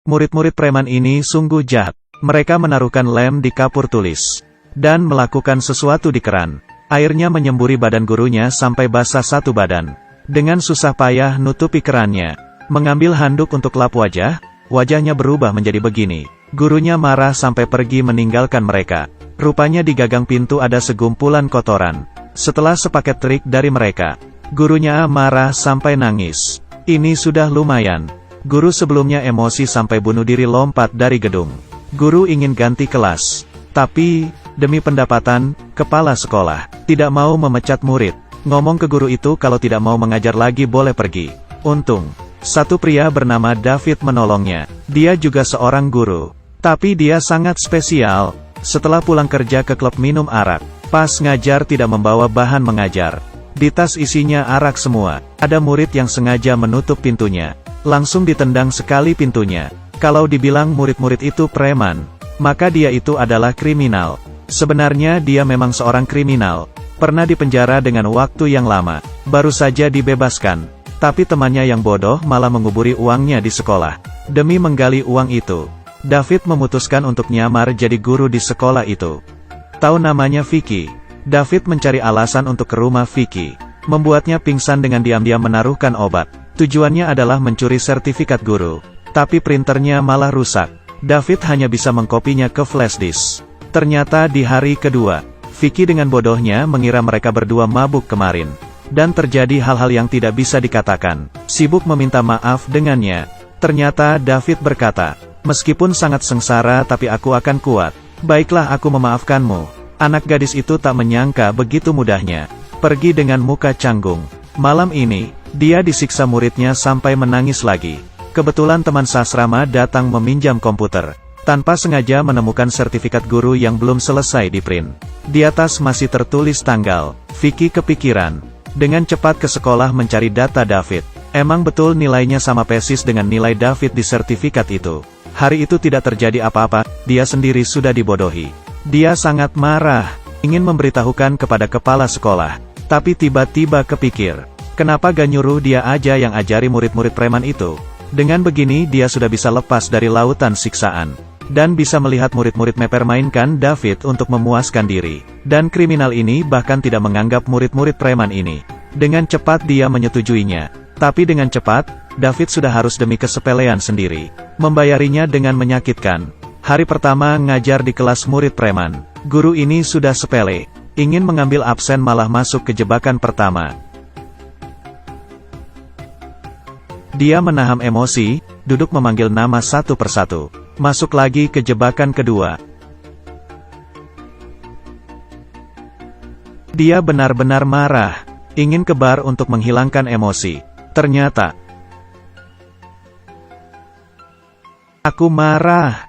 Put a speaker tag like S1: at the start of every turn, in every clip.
S1: Murid-murid preman ini sungguh jahat. Mereka menaruhkan lem di kapur tulis. Dan melakukan sesuatu di keran. Airnya menyemburi badan gurunya sampai basah satu badan. Dengan susah payah nutupi kerannya. Mengambil handuk untuk lap wajah, wajahnya berubah menjadi begini. Gurunya marah sampai pergi meninggalkan mereka. Rupanya di gagang pintu ada segumpulan kotoran. Setelah sepaket trik dari mereka, gurunya marah sampai nangis. Ini sudah lumayan. Guru sebelumnya emosi sampai bunuh diri lompat dari gedung. Guru ingin ganti kelas. Tapi, demi pendapatan, kepala sekolah tidak mau memecat murid. Ngomong ke guru itu kalau tidak mau mengajar lagi boleh pergi. Untung, satu pria bernama David menolongnya. Dia juga seorang guru. Tapi dia sangat spesial. Setelah pulang kerja ke klub minum arak. Pas ngajar tidak membawa bahan mengajar. Di tas isinya arak semua. Ada murid yang sengaja menutup pintunya. Langsung ditendang sekali pintunya. Kalau dibilang murid-murid itu preman, maka dia itu adalah kriminal. Sebenarnya dia memang seorang kriminal. Pernah dipenjara dengan waktu yang lama. Baru saja dibebaskan. Tapi temannya yang bodoh malah menguburi uangnya di sekolah. Demi menggali uang itu, David memutuskan untuk nyamar jadi guru di sekolah itu. Tahu namanya Vicky. David mencari alasan untuk ke rumah Vicky. Membuatnya pingsan dengan diam-diam menaruhkan obat. Tujuannya adalah mencuri sertifikat guru. Tapi printernya malah rusak. David hanya bisa mengkopinya ke flash disk. Ternyata di hari kedua, Vicky dengan bodohnya mengira mereka berdua mabuk kemarin. Dan terjadi hal-hal yang tidak bisa dikatakan. Sibuk meminta maaf dengannya. Ternyata David berkata, "Meskipun sangat sengsara tapi aku akan kuat. Baiklah aku memaafkanmu." Anak gadis itu tak menyangka begitu mudahnya. Pergi dengan muka canggung. Malam ini, dia disiksa muridnya sampai menangis lagi. Kebetulan teman sasrama datang meminjam komputer. Tanpa sengaja menemukan sertifikat guru yang belum selesai diprint. Di atas masih tertulis tanggal. Vicky kepikiran. Dengan cepat ke sekolah mencari data David. Emang betul nilainya sama persis dengan nilai David di sertifikat itu. Hari itu tidak terjadi apa-apa, dia sendiri sudah dibodohi. Dia sangat marah, ingin memberitahukan kepada kepala sekolah. Tapi tiba-tiba kepikir, kenapa gak nyuruh dia aja yang ajari murid-murid preman itu? Dengan begini dia sudah bisa lepas dari lautan siksaan. Dan bisa melihat murid-murid mempermainkan David untuk memuaskan diri. Dan kriminal ini bahkan tidak menganggap murid-murid preman ini. Dengan cepat dia menyetujuinya. Tapi dengan cepat, David sudah harus demi kesepelean sendiri. Membayarinya dengan menyakitkan. Hari pertama ngajar di kelas murid preman. Guru ini sudah sepele. Ingin mengambil absen malah masuk ke jebakan pertama. Dia menahan emosi, duduk memanggil nama satu persatu. Masuk lagi ke jebakan kedua. Dia benar-benar marah. Ingin ke bar untuk menghilangkan emosi. Ternyata, aku marah.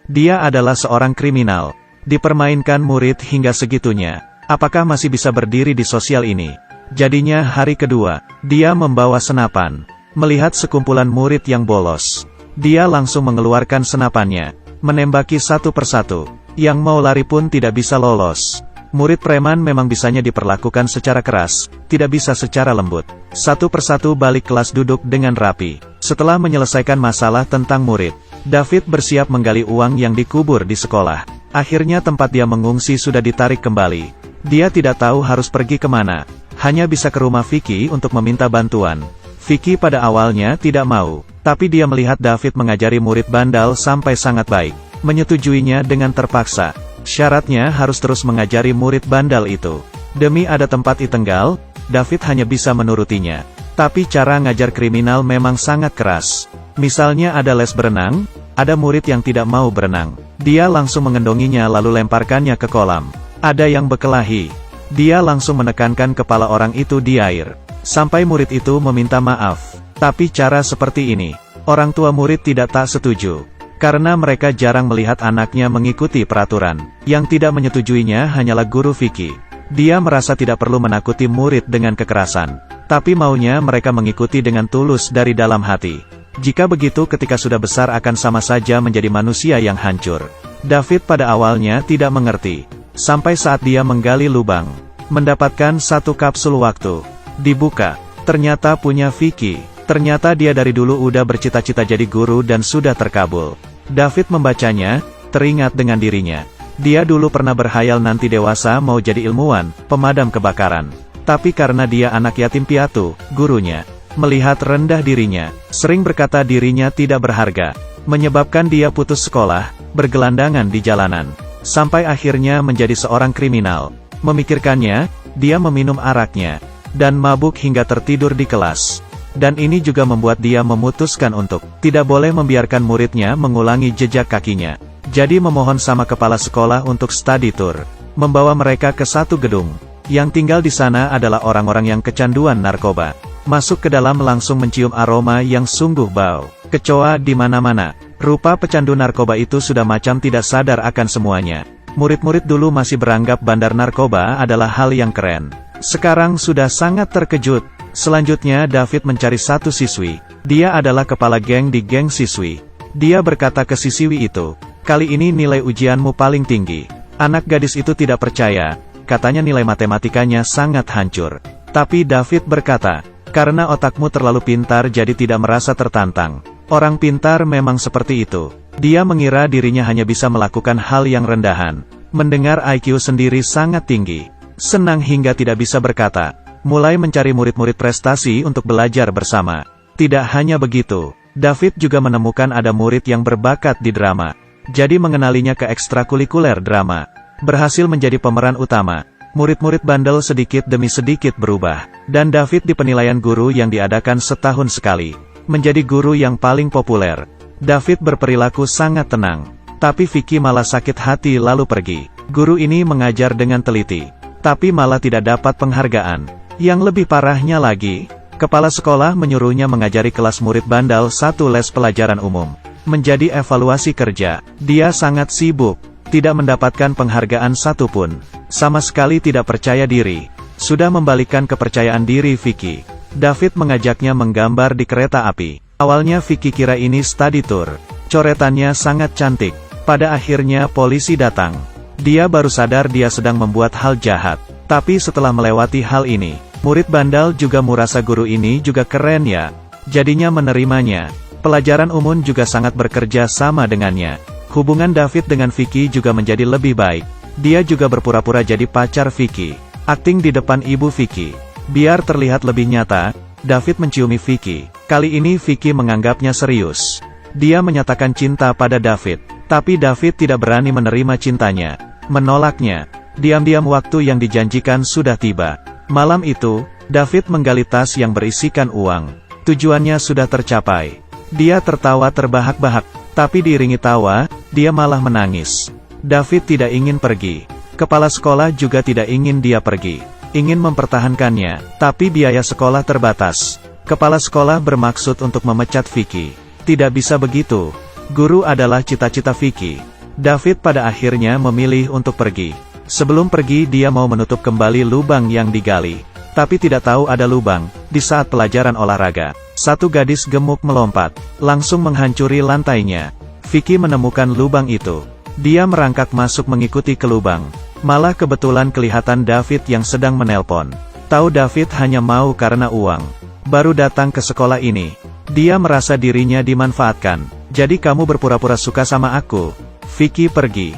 S1: Dia adalah seorang kriminal. Dipermainkan murid hingga segitunya. Apakah masih bisa berdiri di sosial ini? Jadinya hari kedua, dia membawa senapan. Melihat sekumpulan murid yang bolos, dia langsung mengeluarkan senapannya. Menembaki satu persatu. Yang mau lari pun tidak bisa lolos. Murid preman memang bisanya diperlakukan secara keras, tidak bisa secara lembut. Satu persatu balik kelas duduk dengan rapi. Setelah menyelesaikan masalah tentang murid, David bersiap menggali uang yang dikubur di sekolah. Akhirnya tempat dia mengungsi sudah ditarik kembali. Dia tidak tahu harus pergi kemana. Hanya bisa ke rumah Vicky untuk meminta bantuan. Vicky pada awalnya tidak mau. Tapi dia melihat David mengajari murid bandal sampai sangat baik. Menyetujuinya dengan terpaksa. Syaratnya harus terus mengajari murid bandal itu. Demi ada tempat ditenggal, David hanya bisa menurutinya. Tapi cara ngajar kriminal memang sangat keras. Misalnya ada les berenang, ada murid yang tidak mau berenang. Dia langsung mengendonginya lalu lemparkannya ke kolam. Ada yang berkelahi. Dia langsung menekankan kepala orang itu di air. Sampai murid itu meminta maaf. Tapi cara seperti ini, orang tua murid tidak tak setuju. Karena mereka jarang melihat anaknya mengikuti peraturan. Yang tidak menyetujuinya hanyalah guru Vicky. Dia merasa tidak perlu menakuti murid dengan kekerasan. Tapi maunya mereka mengikuti dengan tulus dari dalam hati. Jika begitu ketika sudah besar akan sama saja menjadi manusia yang hancur. David pada awalnya tidak mengerti. Sampai saat dia menggali lubang. Mendapatkan satu kapsul waktu. Dibuka. Ternyata punya Vicky. Ternyata dia dari dulu udah bercita-cita jadi guru dan sudah terkabul. David membacanya, teringat dengan dirinya. Dia dulu pernah berhayal nanti dewasa mau jadi ilmuwan, pemadam kebakaran. Tapi karena dia anak yatim piatu, gurunya melihat rendah dirinya, sering berkata dirinya tidak berharga, menyebabkan dia putus sekolah, bergelandangan di jalanan, sampai akhirnya menjadi seorang kriminal. Memikirkannya, dia meminum araknya, dan mabuk hingga tertidur di kelas. Dan ini juga membuat dia memutuskan untuk tidak boleh membiarkan muridnya mengulangi jejak kakinya. Jadi memohon sama kepala sekolah untuk study tour, membawa mereka ke satu gedung. Yang tinggal di sana adalah orang-orang yang kecanduan narkoba. Masuk ke dalam langsung mencium aroma yang sungguh bau kecoa di mana-mana. Rupa pecandu narkoba itu sudah macam tidak sadar akan semuanya. Murid-murid dulu masih beranggap bandar narkoba adalah hal yang keren. Sekarang sudah sangat terkejut. Selanjutnya David mencari satu siswi. Dia adalah kepala geng di geng siswi. Dia berkata ke siswi itu, "Kali ini nilai ujianmu paling tinggi." Anak gadis itu tidak percaya. Katanya nilai matematikanya sangat hancur. Tapi David berkata, "Karena otakmu terlalu pintar jadi tidak merasa tertantang." Orang pintar memang seperti itu. Dia mengira dirinya hanya bisa melakukan hal yang rendahan. Mendengar IQ sendiri sangat tinggi. Senang hingga tidak bisa berkata. Mulai mencari murid-murid prestasi untuk belajar bersama. Tidak hanya begitu, David juga menemukan ada murid yang berbakat di drama. Jadi mengenalinya ke ekstrakurikuler drama. Berhasil menjadi pemeran utama. Murid-murid bandel sedikit demi sedikit berubah. Dan David di penilaian guru yang diadakan setahun sekali. Menjadi guru yang paling populer. David berperilaku sangat tenang. Tapi Vicky malah sakit hati lalu pergi. Guru ini mengajar dengan teliti. Tapi malah tidak dapat penghargaan. Yang lebih parahnya lagi, kepala sekolah menyuruhnya mengajari kelas murid bandel satu les pelajaran umum. Menjadi evaluasi kerja. Dia sangat sibuk. Tidak mendapatkan penghargaan satupun. Sama sekali tidak percaya diri. Sudah membalikkan kepercayaan diri Vicky. David mengajaknya menggambar di kereta api. Awalnya Vicky kira ini study tour. Coretannya sangat cantik. Pada akhirnya polisi datang. Dia baru sadar dia sedang membuat hal jahat. Tapi setelah melewati hal ini, murid bandel juga merasa guru ini juga keren ya. Jadinya menerimanya. Pelajaran umum juga sangat bekerja sama dengannya. Hubungan David dengan Vicky juga menjadi lebih baik. Dia juga berpura-pura jadi pacar Vicky. Akting di depan ibu Vicky. Biar terlihat lebih nyata, David menciumi Vicky. Kali ini Vicky menganggapnya serius. Dia menyatakan cinta pada David. Tapi David tidak berani menerima cintanya. Menolaknya. Diam-diam waktu yang dijanjikan sudah tiba. Malam itu, David menggali tas yang berisikan uang. Tujuannya sudah tercapai. Dia tertawa terbahak-bahak. Tapi diiringi tawa, dia malah menangis. David tidak ingin pergi. Kepala sekolah juga tidak ingin dia pergi. Ingin mempertahankannya, tapi biaya sekolah terbatas. Kepala sekolah bermaksud untuk memecat Vicky. Tidak bisa begitu. Guru adalah cita-cita Vicky. David pada akhirnya memilih untuk pergi. Sebelum pergi dia mau menutup kembali lubang yang digali. Tapi tidak tahu ada lubang. Di saat pelajaran olahraga, satu gadis gemuk melompat, langsung menghancuri lantainya. Vicky menemukan lubang itu. Dia merangkak masuk mengikuti ke lubang. Malah kebetulan kelihatan David yang sedang menelpon. Tahu David hanya mau karena uang. Baru datang ke sekolah ini. Dia merasa dirinya dimanfaatkan. Jadi kamu berpura-pura suka sama aku. Vicky pergi.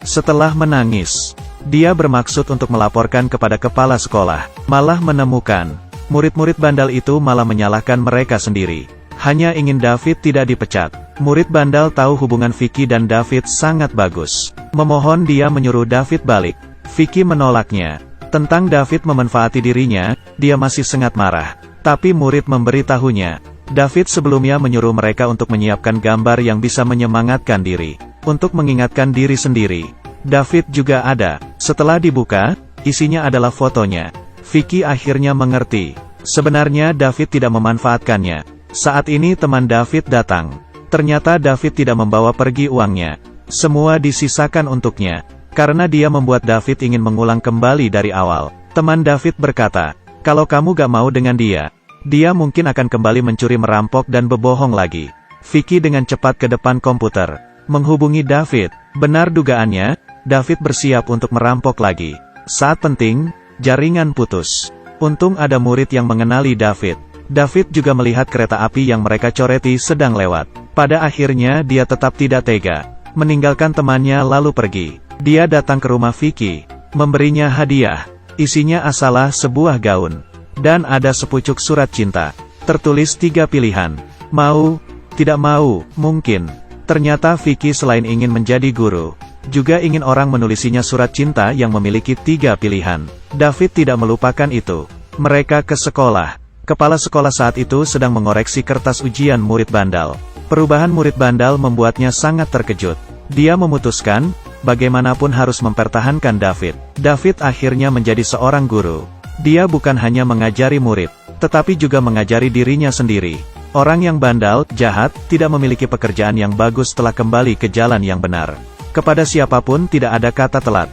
S1: Setelah menangis, dia bermaksud untuk melaporkan kepada kepala sekolah. Malah menemukan, murid-murid bandel itu malah menyalahkan mereka sendiri. Hanya ingin David tidak dipecat. Murid bandel tahu hubungan Vicky dan David sangat bagus. Memohon dia menyuruh David balik. Vicky menolaknya. Tentang David memanfaati dirinya, dia masih sangat marah. Tapi murid memberitahunya, David sebelumnya menyuruh mereka untuk menyiapkan gambar yang bisa menyemangatkan diri. Untuk mengingatkan diri sendiri. David juga ada. Setelah dibuka, isinya adalah fotonya. Vicky akhirnya mengerti. Sebenarnya David tidak memanfaatkannya. Saat ini teman David datang. Ternyata David tidak membawa pergi uangnya. Semua disisakan untuknya. Karena dia membuat David ingin mengulang kembali dari awal. Teman David berkata, kalau kamu gak mau dengan dia mungkin akan kembali mencuri, merampok dan berbohong lagi. Vicky dengan cepat ke depan komputer. Menghubungi David. Benar dugaannya, David bersiap untuk merampok lagi. Saat penting, jaringan putus. Untung ada murid yang mengenali David. David juga melihat kereta api yang mereka coreti sedang lewat. Pada akhirnya dia tetap tidak tega, meninggalkan temannya lalu pergi. Dia datang ke rumah Vicky, memberinya hadiah. Isinya asalah sebuah gaun. Dan ada sepucuk surat cinta. Tertulis 3 pilihan. Mau, tidak mau, mungkin. Ternyata Vicky selain ingin menjadi guru, juga ingin orang menulisinya surat cinta yang memiliki 3 pilihan. David tidak melupakan itu. Mereka ke sekolah. Kepala sekolah saat itu sedang mengoreksi kertas ujian murid bandal. Perubahan murid bandal membuatnya sangat terkejut. Dia memutuskan, bagaimanapun harus mempertahankan David. David akhirnya menjadi seorang guru. Dia bukan hanya mengajari murid, tetapi juga mengajari dirinya sendiri. Orang yang bandal, jahat, tidak memiliki pekerjaan yang bagus setelah kembali ke jalan yang benar. Kepada siapapun tidak ada kata telat.